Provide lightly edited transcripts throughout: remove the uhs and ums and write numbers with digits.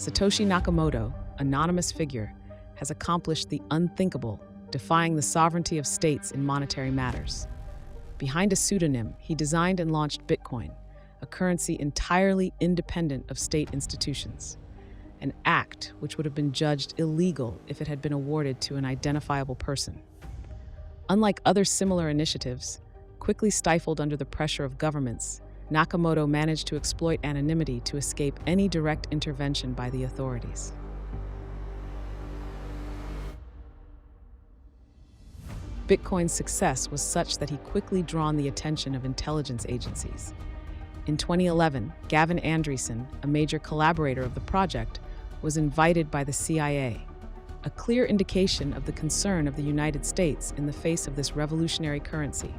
Satoshi Nakamoto, anonymous figure, has accomplished the unthinkable, defying the sovereignty of states in monetary matters. Behind a pseudonym, he designed and launched Bitcoin, a currency entirely independent of state institutions, an act which would have been judged illegal if it had been awarded to an identifiable person. Unlike other similar initiatives, quickly stifled under the pressure of governments, Nakamoto managed to exploit anonymity to escape any direct intervention by the authorities. Bitcoin's success was such that he quickly drawn the attention of intelligence agencies. In 2011, Gavin Andresen, a major collaborator of the project, was invited by the CIA, a clear indication of the concern of the United States in the face of this revolutionary currency.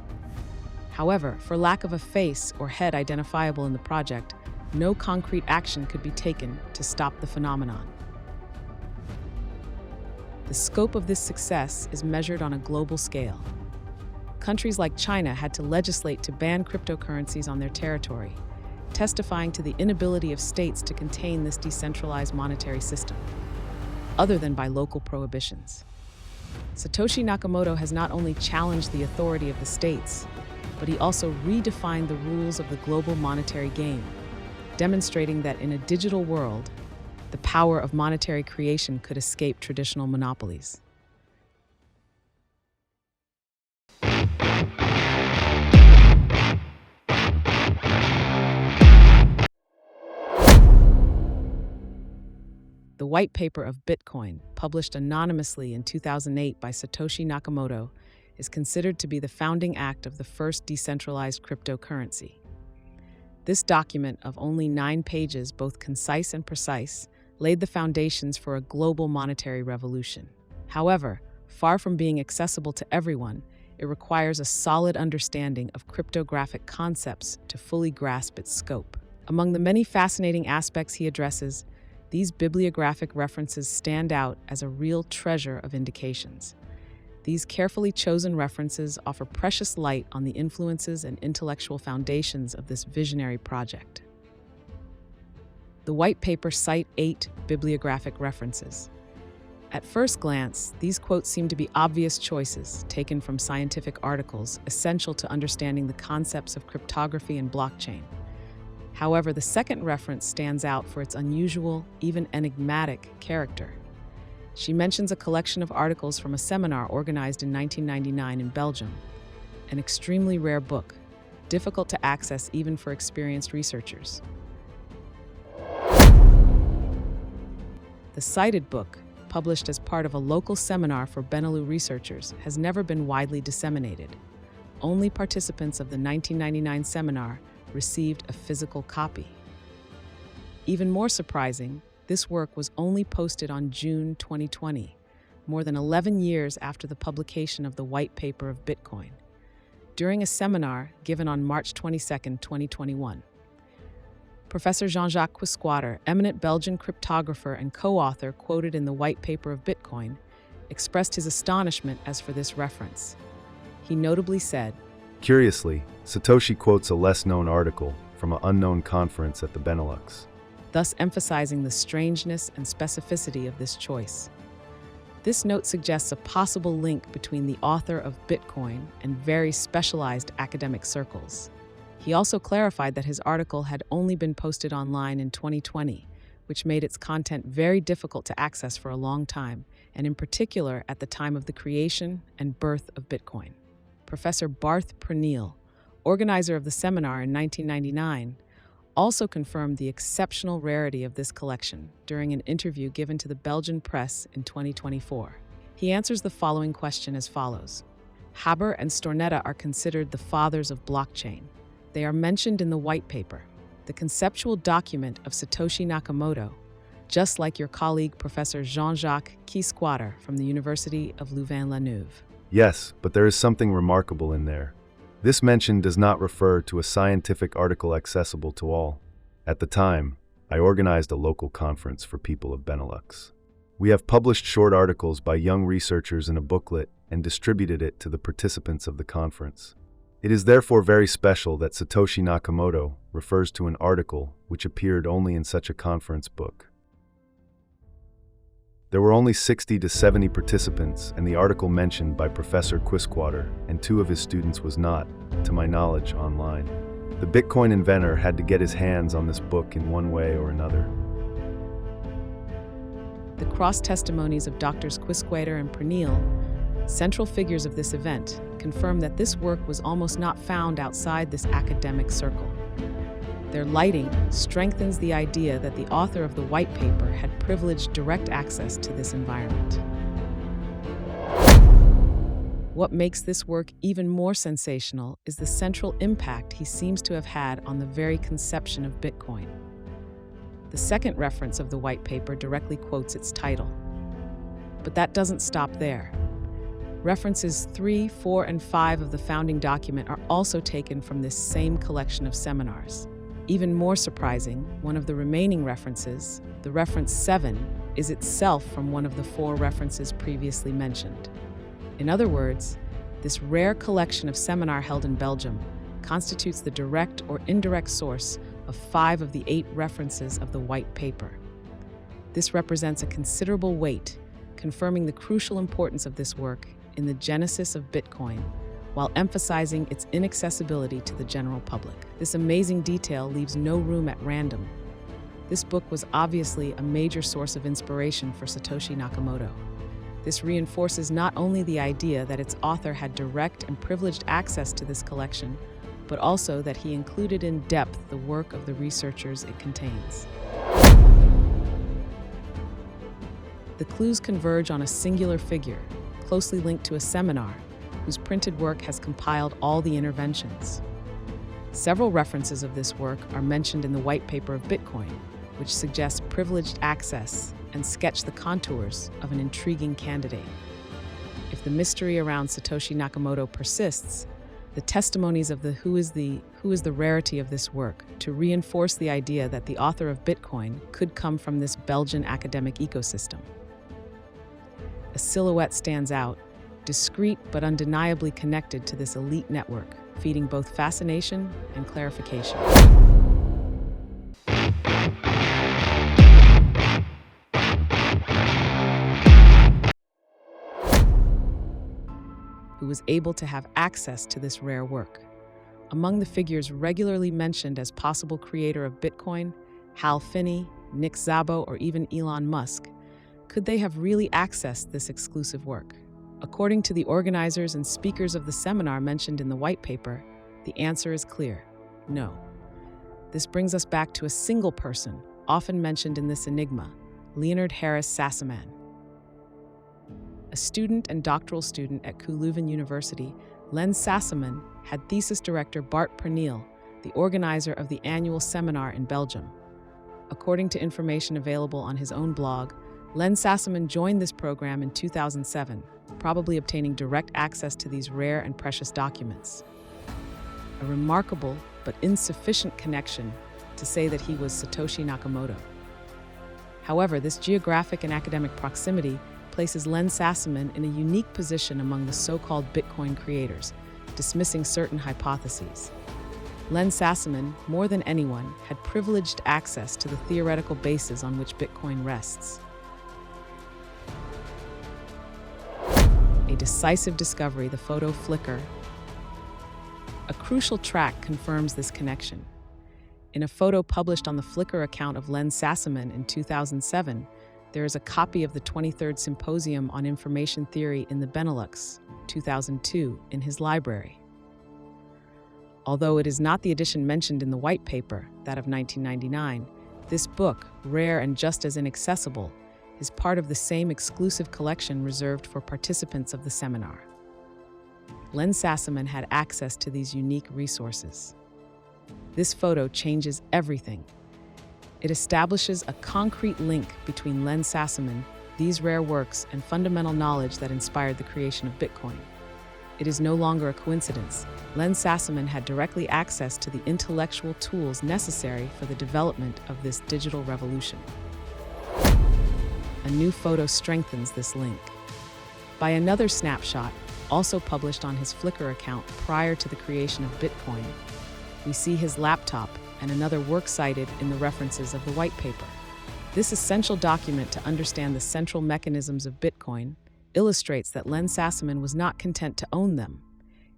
However, for lack of a face or head identifiable in the project, no concrete action could be taken to stop the phenomenon. The scope of this success is measured on a global scale. Countries like China had to legislate to ban cryptocurrencies on their territory, testifying to the inability of states to contain this decentralized monetary system, other than by local prohibitions. Satoshi Nakamoto has not only challenged the authority of the states, but he also redefined the rules of the global monetary game, demonstrating that in a digital world, the power of monetary creation could escape traditional monopolies. The white paper of Bitcoin, published anonymously in 2008 by Satoshi Nakamoto, is considered to be the founding act of the first decentralized cryptocurrency. This document of only 9 pages, both concise and precise, laid the foundations for a global monetary revolution. However, far from being accessible to everyone, it requires a solid understanding of cryptographic concepts to fully grasp its scope. Among the many fascinating aspects he addresses, these bibliographic references stand out as a real treasure of indications. These carefully chosen references offer precious light on the influences and intellectual foundations of this visionary project. The white paper cites 8 bibliographic references. At first glance, these quotes seem to be obvious choices taken from scientific articles essential to understanding the concepts of cryptography and blockchain. However, the second reference stands out for its unusual, even enigmatic character. She mentions a collection of articles from a seminar organized in 1999 in Belgium, an extremely rare book, difficult to access even for experienced researchers. The cited book, published as part of a local seminar for Benelux researchers, has never been widely disseminated. Only participants of the 1999 seminar received a physical copy. Even more surprising, this work was only posted on June 2020, more than 11 years after the publication of the white paper of Bitcoin, during a seminar given on March 22, 2021. Professor Jean-Jacques Quisquater, eminent Belgian cryptographer and co-author quoted in the white paper of Bitcoin, expressed his astonishment as for this reference. He notably said, "Curiously, Satoshi quotes a less-known article from an unknown conference at the Benelux," thus emphasizing the strangeness and specificity of this choice. This note suggests a possible link between the author of Bitcoin and very specialized academic circles. He also clarified that his article had only been posted online in 2020, which made its content very difficult to access for a long time, and in particular at the time of the creation and birth of Bitcoin. Professor Barth Pernille, organizer of the seminar in 1999, also confirmed the exceptional rarity of this collection during an interview given to the Belgian press in 2024. He answers the following question as follows. Haber and Stornetta are considered the fathers of blockchain. They are mentioned in the white paper, the conceptual document of Satoshi Nakamoto, just like your colleague Professor Jean-Jacques Quisquater from the University of Louvain-la-Neuve. Yes, but there is something remarkable in there. This mention does not refer to a scientific article accessible to all. At the time, I organized a local conference for people of Benelux. We have published short articles by young researchers in a booklet and distributed it to the participants of the conference. It is therefore very special that Satoshi Nakamoto refers to an article which appeared only in such a conference book. There were only 60 to 70 participants, and the article mentioned by Professor Quisquater and two of his students was not, to my knowledge, online. The Bitcoin inventor had to get his hands on this book in one way or another. The cross-testimonies of Drs. Quisquater and Pernille, central figures of this event, confirm that this work was almost not found outside this academic circle. Their lighting strengthens the idea that the author of the white paper had privileged direct access to this environment. What makes this work even more sensational is the central impact he seems to have had on the very conception of Bitcoin. The second reference of the white paper directly quotes its title. But that doesn't stop there. References 3, 4, and 5 of the founding document are also taken from this same collection of seminars. Even more surprising, one of the remaining references, the reference 7, is itself from one of the 4 references previously mentioned. In other words, this rare collection of seminar held in Belgium constitutes the direct or indirect source of 5 of the 8 references of the white paper. This represents a considerable weight, confirming the crucial importance of this work in the genesis of Bitcoin, while emphasizing its inaccessibility to the general public. This amazing detail leaves no room at random. This book was obviously a major source of inspiration for Satoshi Nakamoto. This reinforces not only the idea that its author had direct and privileged access to this collection, but also that he included in depth the work of the researchers it contains. The clues converge on a singular figure, closely linked to a seminar, whose printed work has compiled all the interventions. Several references of this work are mentioned in the white paper of Bitcoin, which suggests privileged access and sketch the contours of an intriguing candidate. If the mystery around Satoshi Nakamoto persists, the testimonies of the who is the rarity of this work to reinforce the idea that the author of Bitcoin could come from this Belgian academic ecosystem. A silhouette stands out, discreet but undeniably connected to this elite network, feeding both fascination and clarification. Who was able to have access to this rare work. Among the figures regularly mentioned as possible creator of Bitcoin, Hal Finney, Nick Szabo, or even Elon Musk, could they have really accessed this exclusive work? According to the organizers and speakers of the seminar mentioned in the white paper, the answer is clear: no. This brings us back to a single person, often mentioned in this enigma, Leonard Harris Sassaman. A student and doctoral student at Leuven University, Len Sassaman had thesis director Bart Pernille, the organizer of the annual seminar in Belgium. According to information available on his own blog, Len Sassaman joined this program in 2007, probably obtaining direct access to these rare and precious documents. A remarkable but insufficient connection to say that he was Satoshi Nakamoto. However, this geographic and academic proximity places Len Sassaman in a unique position among the so-called Bitcoin creators, dismissing certain hypotheses. Len Sassaman, more than anyone, had privileged access to the theoretical basis on which Bitcoin rests. A decisive discovery, the photo Flickr. A crucial track confirms this connection. In a photo published on the Flickr account of Len Sassaman in 2007, there is a copy of the 23rd Symposium on Information Theory in the Benelux, 2002, in his library. Although it is not the edition mentioned in the white paper, that of 1999, this book, rare and just as inaccessible, is part of the same exclusive collection reserved for participants of the seminar. Len Sassaman had access to these unique resources. This photo changes everything. It establishes a concrete link between Len Sassaman, these rare works, and fundamental knowledge that inspired the creation of Bitcoin. It is no longer a coincidence. Len Sassaman had directly access to the intellectual tools necessary for the development of this digital revolution. A new photo strengthens this link. By another snapshot, also published on his Flickr account prior to the creation of Bitcoin, we see his laptop and another work cited in the references of the white paper. This essential document to understand the central mechanisms of Bitcoin illustrates that Len Sassaman was not content to own them.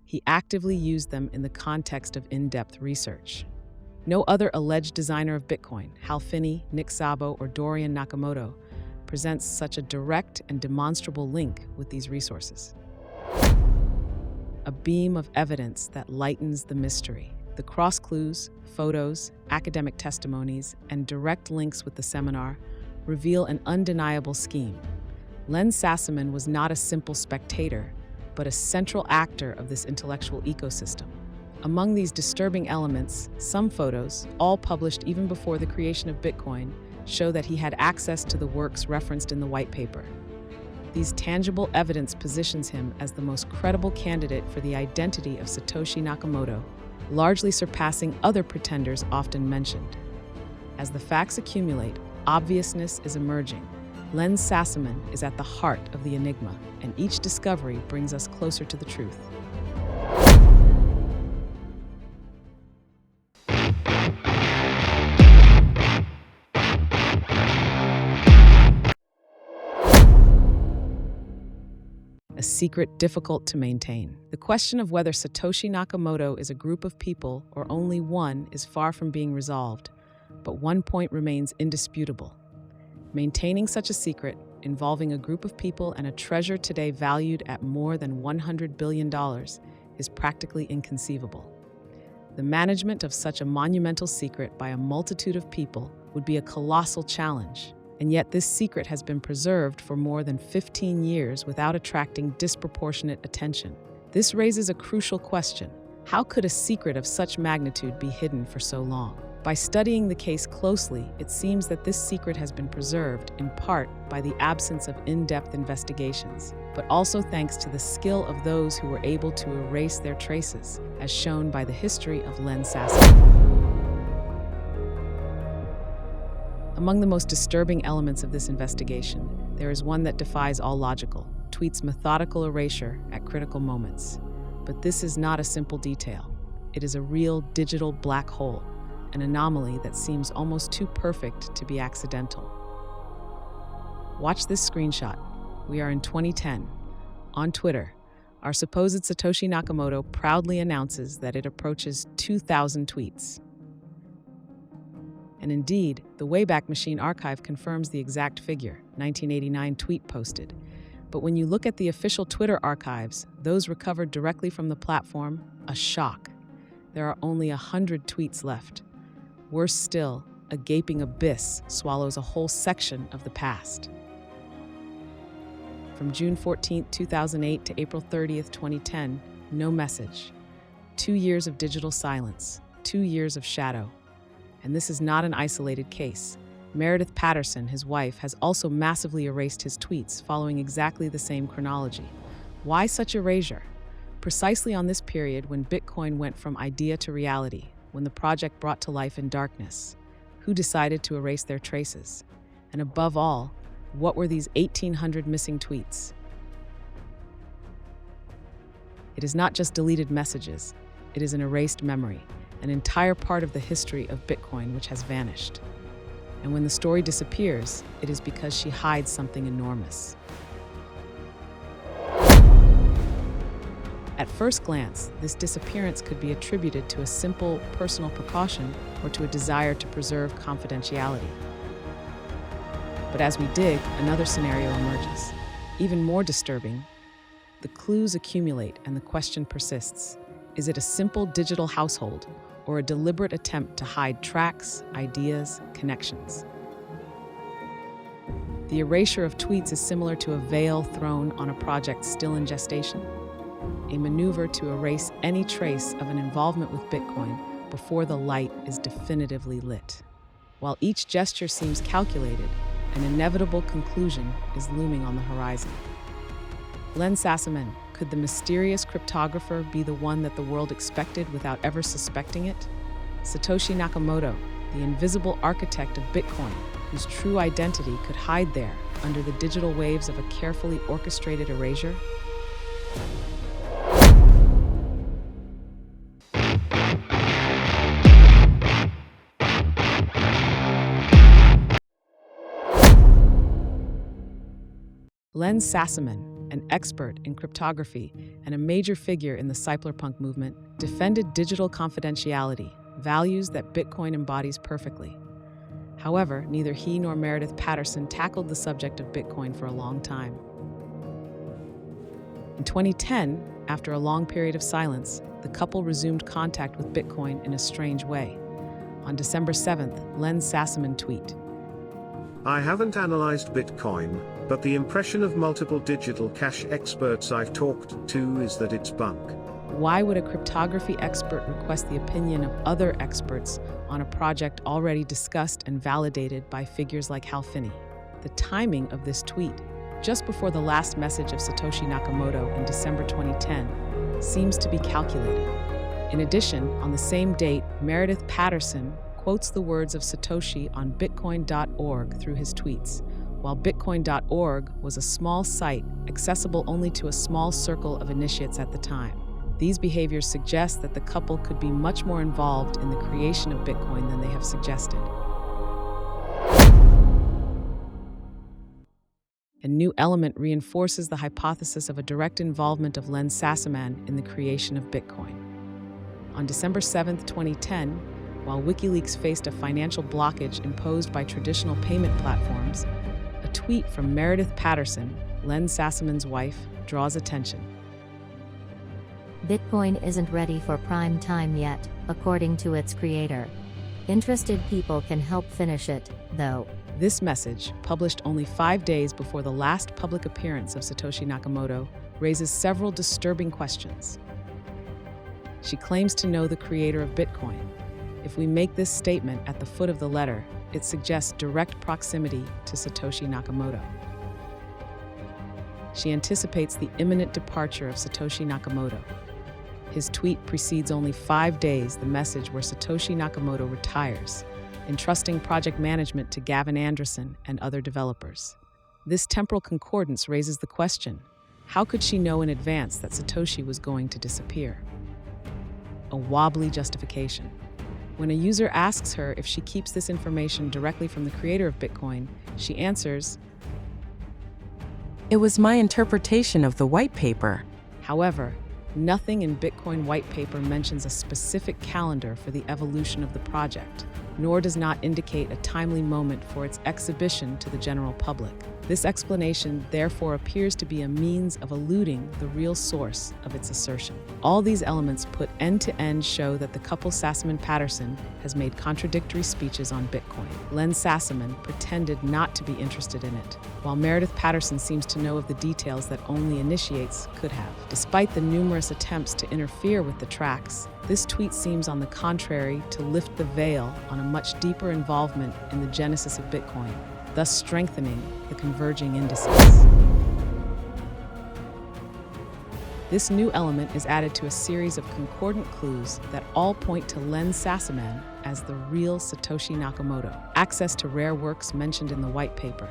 He actively used them in the context of in-depth research. No other alleged designer of Bitcoin, Hal Finney, Nick Szabo, or Dorian Nakamoto, presents such a direct and demonstrable link with these resources. A beam of evidence that lightens the mystery. The cross-clues, photos, academic testimonies, and direct links with the seminar reveal an undeniable scheme. Len Sassaman was not a simple spectator, but a central actor of this intellectual ecosystem. Among these disturbing elements, some photos, all published even before the creation of Bitcoin, show that he had access to the works referenced in the white paper. These tangible evidence positions him as the most credible candidate for the identity of Satoshi Nakamoto, largely surpassing other pretenders often mentioned. As the facts accumulate, obviousness is emerging. Len Sassaman is at the heart of the enigma, and each discovery brings us closer to the truth. A secret difficult to maintain. The question of whether Satoshi Nakamoto is a group of people or only one is far from being resolved, but one point remains indisputable. Maintaining such a secret, involving a group of people and a treasure today valued at more than $100 billion, is practically inconceivable. The management of such a monumental secret by a multitude of people would be a colossal challenge. And yet this secret has been preserved for more than 15 years without attracting disproportionate attention. This raises a crucial question. How could a secret of such magnitude be hidden for so long? By studying the case closely, it seems that this secret has been preserved in part by the absence of in-depth investigations, but also thanks to the skill of those who were able to erase their traces, as shown by the history of Len Sassaman. Among the most disturbing elements of this investigation, there is one that defies all logical: tweets' methodical erasure at critical moments. But this is not a simple detail. It is a real digital black hole, an anomaly that seems almost too perfect to be accidental. Watch this screenshot. We are in 2010. On Twitter, our supposed Satoshi Nakamoto proudly announces that it approaches 2,000 tweets. And indeed, the Wayback Machine archive confirms the exact figure, 1989 tweet posted. But when you look at the official Twitter archives, those recovered directly from the platform, a shock. There are only 100 tweets left. Worse still, a gaping abyss swallows a whole section of the past. From June 14, 2008 to April 30, 2010, no message. 2 years of digital silence, 2 years of shadow. And this is not an isolated case. Meredith Patterson, his wife, has also massively erased his tweets, following exactly the same chronology. Why such erasure? Precisely on this period when Bitcoin went from idea to reality, when the project brought to life in darkness. Who decided to erase their traces? And above all, what were these 1,800 missing tweets? It is not just deleted messages, it is an erased memory, an entire part of the history of Bitcoin which has vanished. And when the story disappears, it is because she hides something enormous. At first glance, this disappearance could be attributed to a simple personal precaution or to a desire to preserve confidentiality. But as we dig, another scenario emerges. Even more disturbing, the clues accumulate and the question persists. Is it a simple digital household or a deliberate attempt to hide tracks, ideas, connections? The erasure of tweets is similar to a veil thrown on a project still in gestation, a maneuver to erase any trace of an involvement with Bitcoin before the light is definitively lit. While each gesture seems calculated, an inevitable conclusion is looming on the horizon. Len Sassaman, could the mysterious cryptographer be the one that the world expected without ever suspecting it? Satoshi Nakamoto, the invisible architect of Bitcoin, whose true identity could hide there under the digital waves of a carefully orchestrated erasure? Len Sassaman, an expert in cryptography and a major figure in the cypherpunk movement, defended digital confidentiality, values that Bitcoin embodies perfectly. However, neither he nor Meredith Patterson tackled the subject of Bitcoin for a long time. In 2010, after a long period of silence, the couple resumed contact with Bitcoin in a strange way. On December 7th, Len Sassaman tweet, "I haven't analyzed Bitcoin, but the impression of multiple digital cash experts I've talked to is that it's bunk." Why would a cryptography expert request the opinion of other experts on a project already discussed and validated by figures like Hal Finney? The timing of this tweet, just before the last message of Satoshi Nakamoto in December 2010, seems to be calculated. In addition, on the same date, Meredith Patterson quotes the words of Satoshi on Bitcoin.org through his tweets. While Bitcoin.org was a small site accessible only to a small circle of initiates at the time, these behaviors suggest that the couple could be much more involved in the creation of Bitcoin than they have suggested. A new element reinforces the hypothesis of a direct involvement of Len Sassaman in the creation of Bitcoin. On December 7, 2010, while WikiLeaks faced a financial blockage imposed by traditional payment platforms, a tweet from Meredith Patterson, Len Sassaman's wife, draws attention. Bitcoin isn't ready for prime time yet, according to its creator. Interested people can help finish it, though. This message, published only 5 days before the last public appearance of Satoshi Nakamoto, raises several disturbing questions. She claims to know the creator of Bitcoin. If we make this statement at the foot of the letter, it suggests direct proximity to Satoshi Nakamoto. She anticipates the imminent departure of Satoshi Nakamoto. His tweet precedes only 5 days the message where Satoshi Nakamoto retires, entrusting project management to Gavin Andresen and other developers. This temporal concordance raises the question, how could she know in advance that Satoshi was going to disappear? A wobbly justification. When a user asks her if she keeps this information directly from the creator of Bitcoin, she answers, "It was my interpretation of the white paper." However, nothing in Bitcoin white paper mentions a specific calendar for the evolution of the project, nor does not indicate a timely moment for its exhibition to the general public. This explanation therefore appears to be a means of eluding the real source of its assertion. All these elements put end to end show that the couple Sassaman-Patterson has made contradictory speeches on Bitcoin. Len Sassaman pretended not to be interested in it, while Meredith Patterson seems to know of the details that only initiates could have. Despite the numerous attempts to interfere with the tracks, this tweet seems on the contrary to lift the veil on a much deeper involvement in the genesis of Bitcoin, thus strengthening the converging indices. This new element is added to a series of concordant clues that all point to Len Sassaman as the real Satoshi Nakamoto, access to rare works mentioned in the white paper.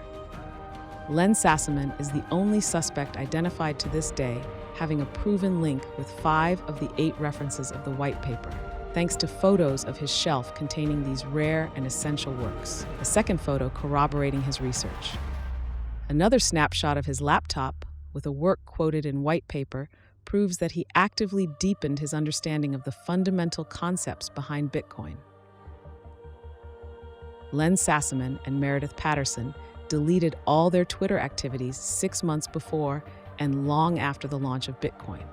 Len Sassaman is the only suspect identified to this day having a proven link with 5 of the 8 references of the white paper, thanks to photos of his shelf containing these rare and essential works, a second photo corroborating his research. Another snapshot of his laptop, with a work quoted in white paper, proves that he actively deepened his understanding of the fundamental concepts behind Bitcoin. Len Sassaman and Meredith Patterson deleted all their Twitter activities 6 months before and long after the launch of Bitcoin,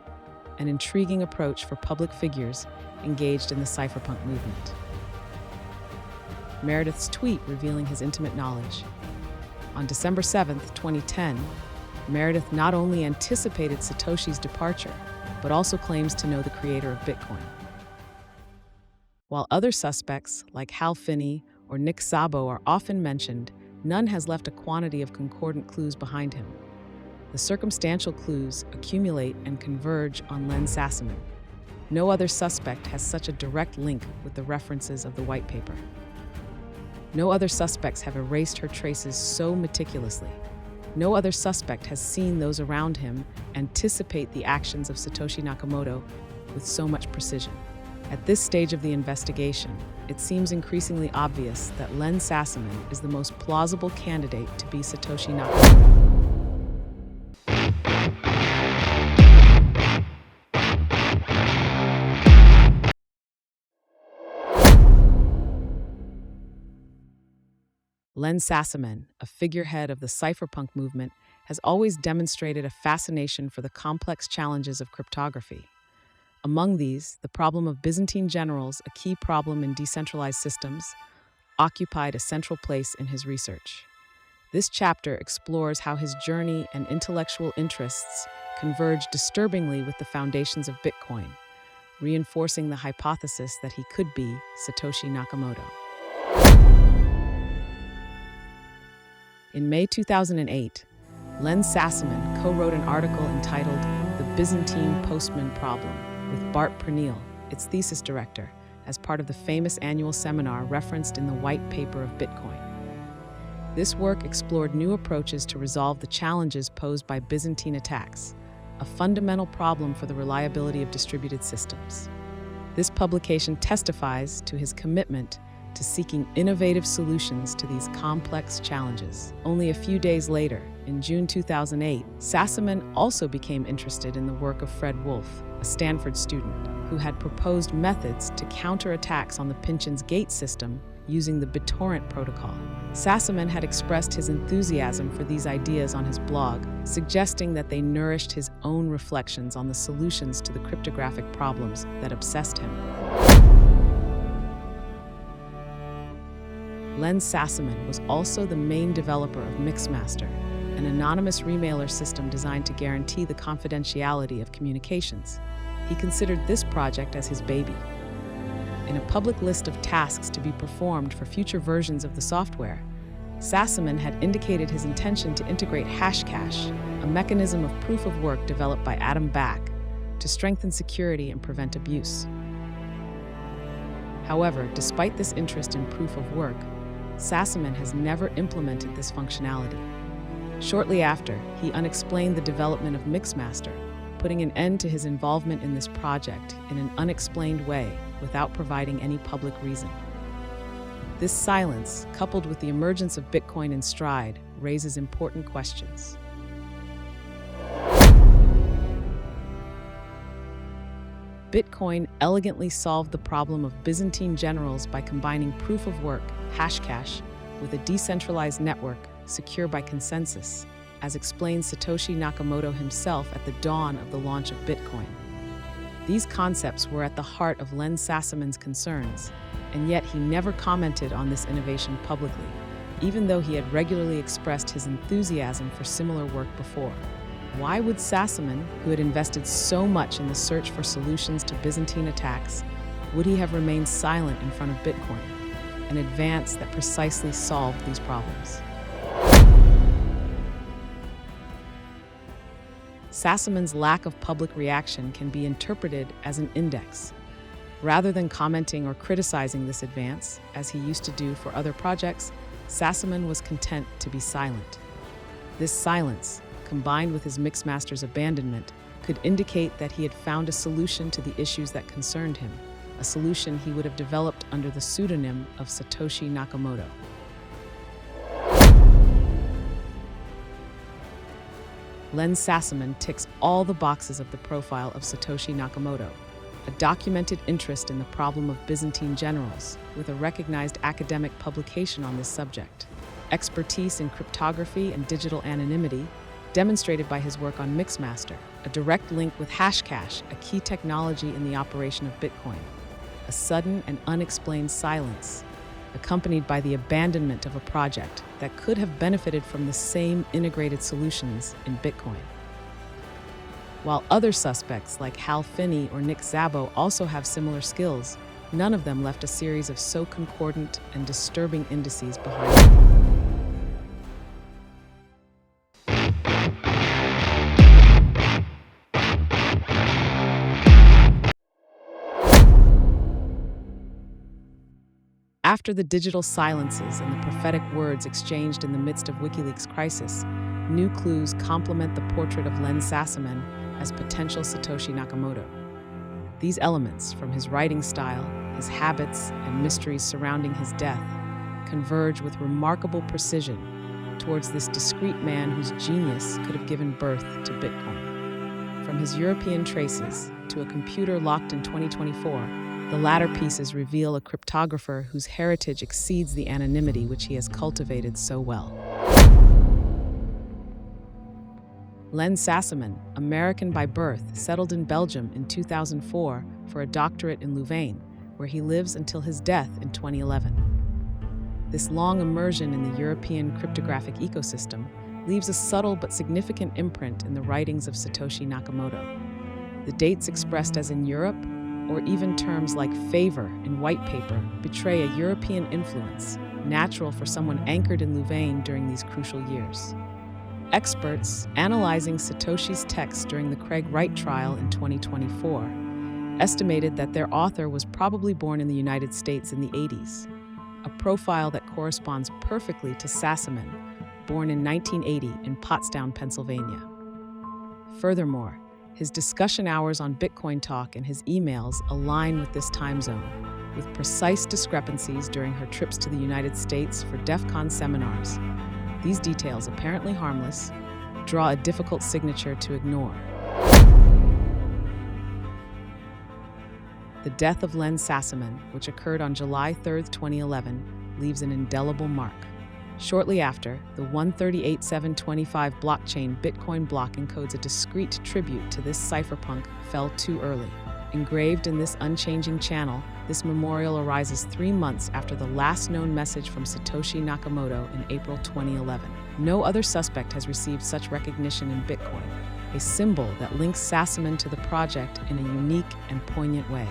an intriguing approach for public figures engaged in the cypherpunk movement. Meredith's tweet revealing his intimate knowledge. On December 7, 2010, Meredith not only anticipated Satoshi's departure, but also claims to know the creator of Bitcoin. While other suspects, like Hal Finney or Nick Szabo, are often mentioned, none has left a quantity of concordant clues behind him. The circumstantial clues accumulate and converge on Len Sassaman. No other suspect has such a direct link with the references of the white paper. No other suspects have erased her traces so meticulously. No other suspect has seen those around him anticipate the actions of Satoshi Nakamoto with so much precision. At this stage of the investigation, it seems increasingly obvious that Len Sassaman is the most plausible candidate to be Satoshi Nakamoto. Len Sassaman, a figurehead of the cypherpunk movement, has always demonstrated a fascination for the complex challenges of cryptography. Among these, the problem of Byzantine generals, a key problem in decentralized systems, occupied a central place in his research. This chapter explores how his journey and intellectual interests converge disturbingly with the foundations of Bitcoin, reinforcing the hypothesis that he could be Satoshi Nakamoto. In May 2008, Len Sassaman co-wrote an article entitled The Byzantine Postman Problem with Bart Pernille, its thesis director, as part of the famous annual seminar referenced in the white paper of Bitcoin. This work explored new approaches to resolve the challenges posed by Byzantine attacks, a fundamental problem for the reliability of distributed systems. This publication testifies to his commitment to seeking innovative solutions to these complex challenges. Only a few days later, in June 2008, Sassaman also became interested in the work of Fred Wolf, a Stanford student, who had proposed methods to counter attacks on the Pynchon's gate system using the BitTorrent protocol. Sassaman had expressed his enthusiasm for these ideas on his blog, suggesting that they nourished his own reflections on the solutions to the cryptographic problems that obsessed him. Len Sassaman was also the main developer of Mixmaster, an anonymous remailer system designed to guarantee the confidentiality of communications. He considered this project as his baby. In a public list of tasks to be performed for future versions of the software, Sassaman had indicated his intention to integrate Hashcash, a mechanism of proof of work developed by Adam Back, to strengthen security and prevent abuse. However, despite this interest in proof of work, Sassaman has never implemented this functionality. Shortly after, he unexplained the development of Mixmaster, putting an end to his involvement in this project in an unexplained way without providing any public reason. This silence, coupled with the emergence of Bitcoin in stride, raises important questions. Bitcoin elegantly solved the problem of Byzantine generals by combining proof of work, Hashcash, with a decentralized network secure by consensus, as explained Satoshi Nakamoto himself at the dawn of the launch of Bitcoin. These concepts were at the heart of Len Sassaman's concerns, and yet he never commented on this innovation publicly, even though he had regularly expressed his enthusiasm for similar work before. Why would Sassaman, who had invested so much in the search for solutions to Byzantine attacks, would he have remained silent in front of Bitcoin, an advance that precisely solved these problems? Sassaman's lack of public reaction can be interpreted as an index. Rather than commenting or criticizing this advance, as he used to do for other projects, Sassaman was content to be silent. This silence, combined with his Mixmaster's abandonment, could indicate that he had found a solution to the issues that concerned him, a solution he would have developed under the pseudonym of Satoshi Nakamoto. Len Sassaman ticks all the boxes of the profile of Satoshi Nakamoto, a documented interest in the problem of Byzantine generals, with a recognized academic publication on this subject, expertise in cryptography and digital anonymity, demonstrated by his work on Mixmaster, a direct link with Hashcash, a key technology in the operation of Bitcoin, a sudden and unexplained silence, accompanied by the abandonment of a project that could have benefited from the same integrated solutions in Bitcoin. While other suspects like Hal Finney or Nick Szabo also have similar skills, none of them left a series of so concordant and disturbing indices behind them. After the digital silences and the prophetic words exchanged in the midst of WikiLeaks' crisis, new clues complement the portrait of Len Sassaman as potential Satoshi Nakamoto. These elements, from his writing style, his habits, and mysteries surrounding his death, converge with remarkable precision towards this discreet man whose genius could have given birth to Bitcoin. From his European traces to a computer locked in 2024, The latter pieces reveal a cryptographer whose heritage exceeds the anonymity which he has cultivated so well. Len Sassaman, American by birth, settled in Belgium in 2004 for a doctorate in Louvain, where he lives until his death in 2011. This long immersion in the European cryptographic ecosystem leaves a subtle but significant imprint in the writings of Satoshi Nakamoto. The dates expressed as in Europe, or even terms like favor in white paper, betray a European influence, natural for someone anchored in Louvain during these crucial years. Experts analyzing Satoshi's texts during the Craig Wright trial in 2024 estimated that their author was probably born in the United States in the 80s, a profile that corresponds perfectly to Sassaman, born in 1980 in Pottstown, Pennsylvania. Furthermore, his discussion hours on Bitcoin Talk and his emails align with this time zone, with precise discrepancies during her trips to the United States for DEF CON seminars. These details, apparently harmless, draw a difficult signature to ignore. The death of Len Sassaman, which occurred on July 3, 2011, leaves an indelible mark. Shortly after, the 138.725 blockchain Bitcoin block encodes a discrete tribute to this cypherpunk fell too early. Engraved in this unchanging channel, this memorial arises 3 months after the last known message from Satoshi Nakamoto in April 2011. No other suspect has received such recognition in Bitcoin, a symbol that links Sassaman to the project in a unique and poignant way.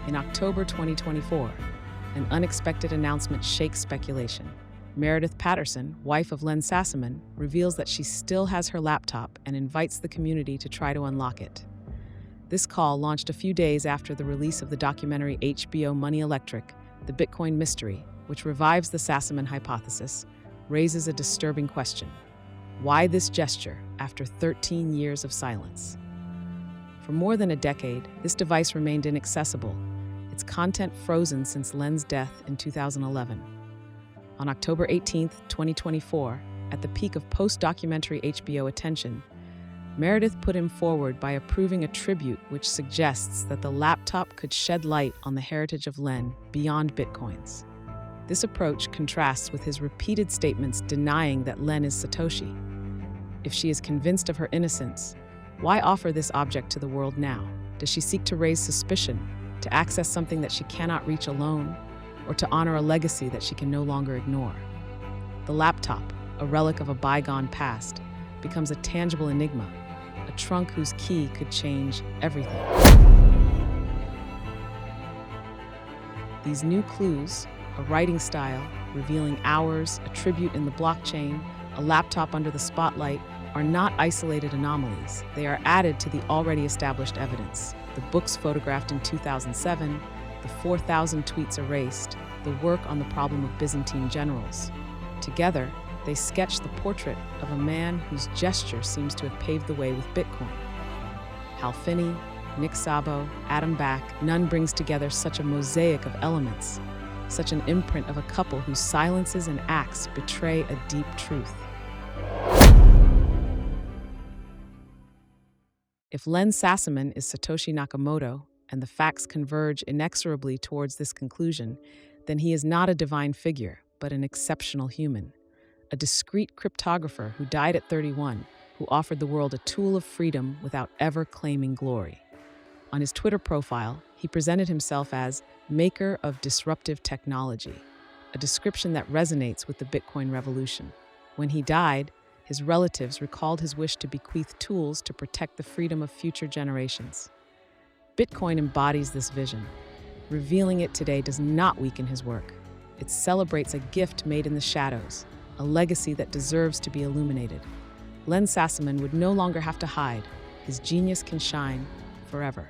In October 2024, an unexpected announcement shakes speculation. Meredith Patterson, wife of Len Sassaman, reveals that she still has her laptop and invites the community to try to unlock it. This call, launched a few days after the release of the documentary HBO Money Electric, The Bitcoin Mystery, which revives the Sassaman hypothesis, raises a disturbing question. Why this gesture after 13 years of silence? For more than a decade, this device remained inaccessible, its content frozen since Len's death in 2011. On October 18, 2024, at the peak of post-documentary HBO attention, Meredith put him forward by approving a tribute which suggests that the laptop could shed light on the heritage of Len beyond Bitcoins. This approach contrasts with his repeated statements denying that Len is Satoshi. If she is convinced of her innocence, why offer this object to the world now? Does she seek to raise suspicion, to access something that she cannot reach alone, or to honor a legacy that she can no longer ignore? The laptop, a relic of a bygone past, becomes a tangible enigma, a trunk whose key could change everything. These new clues, a writing style, revealing hours, a tribute in the blockchain, a laptop under the spotlight, are not isolated anomalies. They are added to the already established evidence. The books photographed in 2007, the 4,000 tweets erased, the work on the problem of Byzantine generals. Together, they sketch the portrait of a man whose gesture seems to have paved the way with Bitcoin. Hal Finney, Nick Szabo, Adam Back, none brings together such a mosaic of elements, such an imprint of a couple whose silences and acts betray a deep truth. If Len Sassaman is Satoshi Nakamoto, and the facts converge inexorably towards this conclusion, then he is not a divine figure, but an exceptional human. A discreet cryptographer who died at 31, who offered the world a tool of freedom without ever claiming glory. On his Twitter profile, he presented himself as maker of disruptive technology, a description that resonates with the Bitcoin revolution. When he died, his relatives recalled his wish to bequeath tools to protect the freedom of future generations. Bitcoin embodies this vision. Revealing it today does not weaken his work. It celebrates a gift made in the shadows, a legacy that deserves to be illuminated. Len Sassaman would no longer have to hide. His genius can shine forever.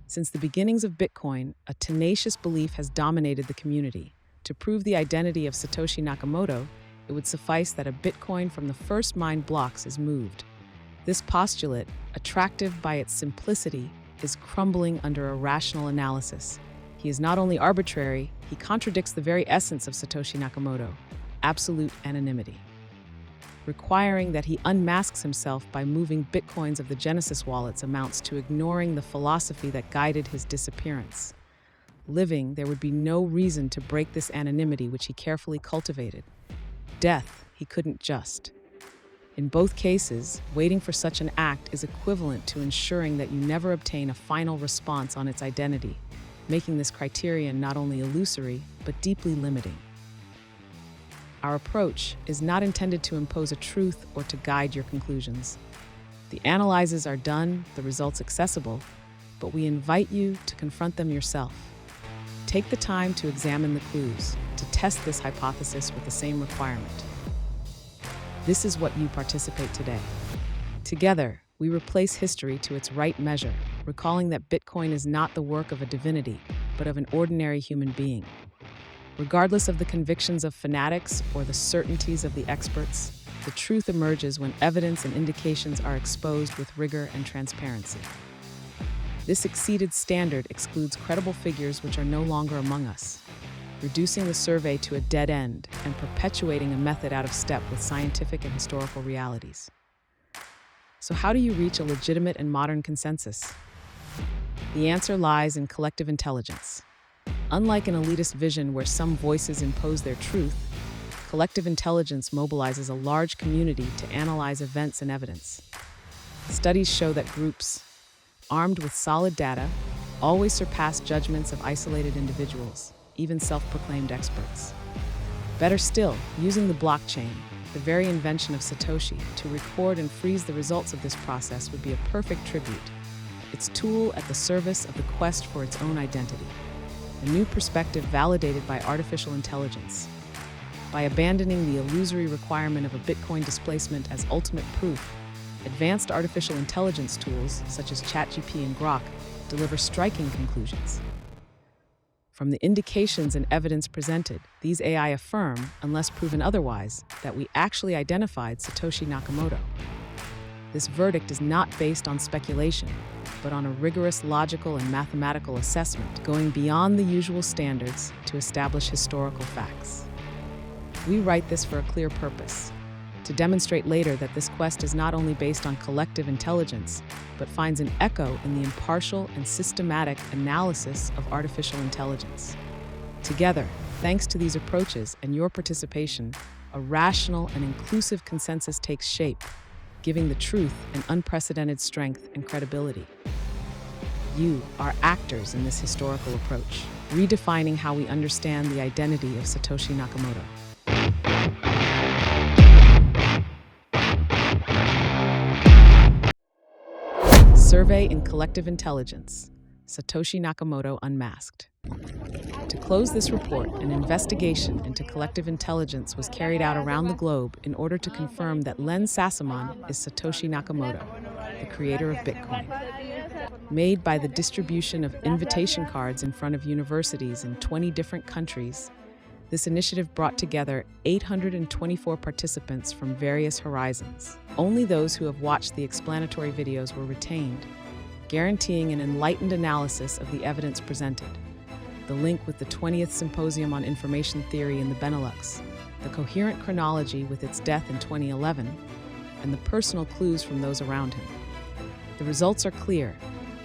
Since the beginnings of Bitcoin, a tenacious belief has dominated the community. To prove the identity of Satoshi Nakamoto, it would suffice that a Bitcoin from the first mined blocks is moved. This postulate, attractive by its simplicity, is crumbling under a rational analysis. He is not only arbitrary, he contradicts the very essence of Satoshi Nakamoto, absolute anonymity, requiring that he unmasks himself by moving bitcoins of the Genesis wallets amounts to ignoring the philosophy that guided his disappearance. Living, there would be no reason to break this anonymity which he carefully cultivated. Death, he couldn't just. In both cases, waiting for such an act is equivalent to ensuring that you never obtain a final response on its identity, making this criterion not only illusory, but deeply limiting. Our approach is not intended to impose a truth or to guide your conclusions. The analyses are done, the results accessible, but we invite you to confront them yourself. Take the time to examine the clues, to test this hypothesis with the same requirement. This is what you participate today. Together, we replace history to its right measure, recalling that Bitcoin is not the work of a divinity, but of an ordinary human being. Regardless of the convictions of fanatics or the certainties of the experts, the truth emerges when evidence and indications are exposed with rigor and transparency. This exceeded standard excludes credible figures which are no longer among us, reducing the survey to a dead end and perpetuating a method out of step with scientific and historical realities. So how do you reach a legitimate and modern consensus? The answer lies in collective intelligence. Unlike an elitist vision where some voices impose their truth, collective intelligence mobilizes a large community to analyze events and evidence. Studies show that groups, armed with solid data, always surpass judgments of isolated individuals, even self-proclaimed experts. Better still, using the blockchain, the very invention of Satoshi, to record and freeze the results of this process would be a perfect tribute, its tool at the service of the quest for its own identity, a new perspective validated by artificial intelligence. By abandoning the illusory requirement of a Bitcoin displacement as ultimate proof, advanced artificial intelligence tools such as ChatGPT and Grok deliver striking conclusions. From the indications and evidence presented, these AI affirm, unless proven otherwise, that we actually identified Satoshi Nakamoto. This verdict is not based on speculation, but on a rigorous logical and mathematical assessment, going beyond the usual standards to establish historical facts. We write this for a clear purpose: to demonstrate later that this quest is not only based on collective intelligence, but finds an echo in the impartial and systematic analysis of artificial intelligence. Together, thanks to these approaches and your participation, a rational and inclusive consensus takes shape, giving the truth an unprecedented strength and credibility. You are actors in this historical approach, redefining how we understand the identity of Satoshi Nakamoto. Survey in Collective Intelligence, Satoshi Nakamoto Unmasked. To close this report, an investigation into collective intelligence was carried out around the globe in order to confirm that Len Sassamon is Satoshi Nakamoto, the creator of Bitcoin. Made by the distribution of invitation cards in front of universities in 20 different countries, this initiative brought together 824 participants from various horizons. Only those who have watched the explanatory videos were retained, guaranteeing an enlightened analysis of the evidence presented. The link with the 20th Symposium on Information Theory in the Benelux, the coherent chronology with its death in 2011, and the personal clues from those around him. The results are clear.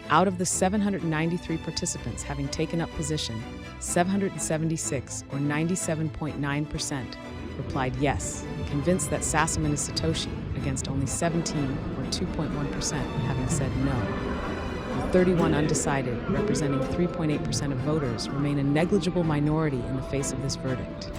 Out of the 793 participants having taken up position, 776, or 97.9%, replied yes, convinced that Sassamon is Satoshi, against only 17, or 2.1%, having said no. The 31 undecided, representing 3.8% of voters, remain a negligible minority in the face of this verdict.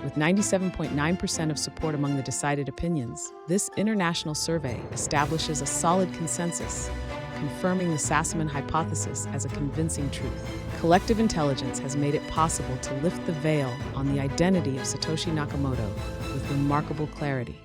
With 97.9% of support among the decided opinions, this international survey establishes a solid consensus, confirming the Sassamon hypothesis as a convincing truth. Collective intelligence has made it possible to lift the veil on the identity of Satoshi Nakamoto with remarkable clarity.